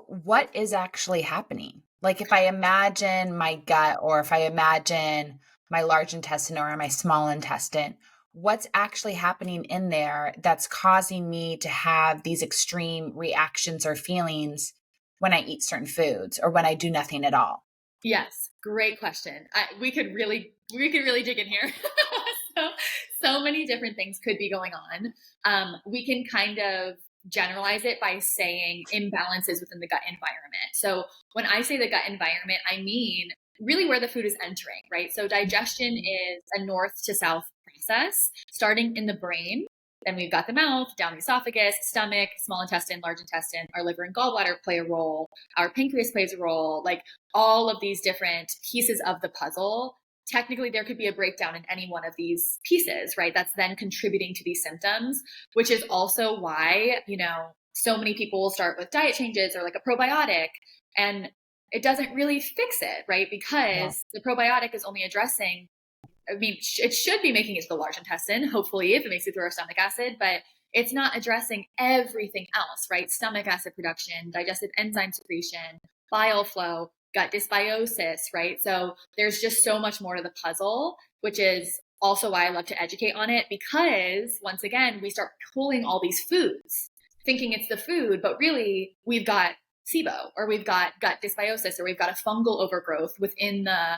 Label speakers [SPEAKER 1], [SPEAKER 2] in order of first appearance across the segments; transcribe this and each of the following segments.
[SPEAKER 1] what is actually happening? Like if I imagine my gut or if I imagine my large intestine or my small intestine, what's actually happening in there that's causing me to have these extreme reactions or feelings when I eat certain foods or when I do nothing at all?
[SPEAKER 2] Yes, great question. We could really dig in here. so, so many different things could be going on. We can kind of generalize it by saying imbalances within the gut environment. So when I say the gut environment, I mean really where the food is entering, right? So digestion is a north to south process starting in the brain. Then we've got the mouth, down the esophagus, stomach, small intestine, large intestine, our liver and gallbladder play a role. Our pancreas plays a role. Like all of these different pieces of the puzzle, technically there could be a breakdown in any one of these pieces, right? That's then contributing to these symptoms, which is also why, so many people will start with diet changes or like a probiotic, and it doesn't really fix it, right?
[SPEAKER 1] Yeah.
[SPEAKER 2] Because the probiotic is only addressing, it should be making it to the large intestine, hopefully, if it makes it through our stomach acid, but it's not addressing everything else, right? Stomach acid production, digestive enzyme secretion, bile flow, gut dysbiosis, right? So there's just so much more to the puzzle, which is also why I love to educate on it, because once again, we start pulling all these foods, thinking it's the food, but really we've got SIBO, or we've got gut dysbiosis, or we've got a fungal overgrowth within the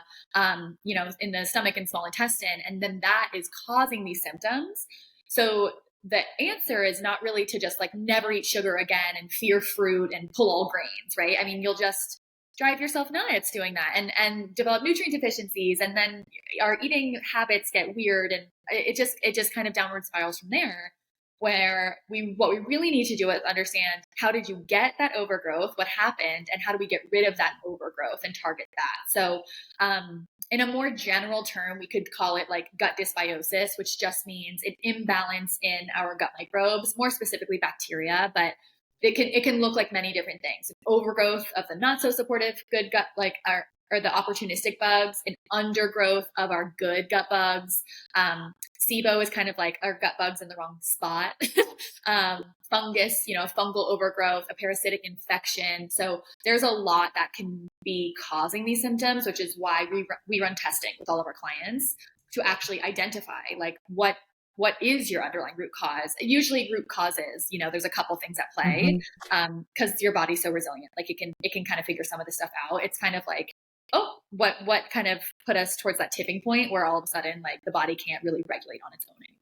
[SPEAKER 2] in the stomach and small intestine. And then that is causing these symptoms. So the answer is not really to just like never eat sugar again and fear fruit and pull all grains, right? I mean, you'll just drive yourself nuts doing that and develop nutrient deficiencies. And then our eating habits get weird, and it just kind of downward spirals from there, where what we really need to do is understand, how did you get that overgrowth, what happened, and how do we get rid of that overgrowth and target that. So in a more general term, we could call it like gut dysbiosis, which just means an imbalance in our gut microbes, more specifically bacteria, but it can look like many different things. Overgrowth of the not so supportive good gut, like our or the opportunistic bugs, an undergrowth of our good gut bugs. SIBO is kind of like our gut bugs in the wrong spot. Fungus, fungal overgrowth, a parasitic infection. So there's a lot that can be causing these symptoms, which is why we run testing with all of our clients to actually identify like what is your underlying root cause. Usually root causes, there's a couple things at play,
[SPEAKER 1] Mhm.
[SPEAKER 2] because your body's so resilient. Like it can kind of figure some of this stuff out. It's kind of like, oh, what kind of put us towards that tipping point where all of a sudden like the body can't really regulate on its own anymore.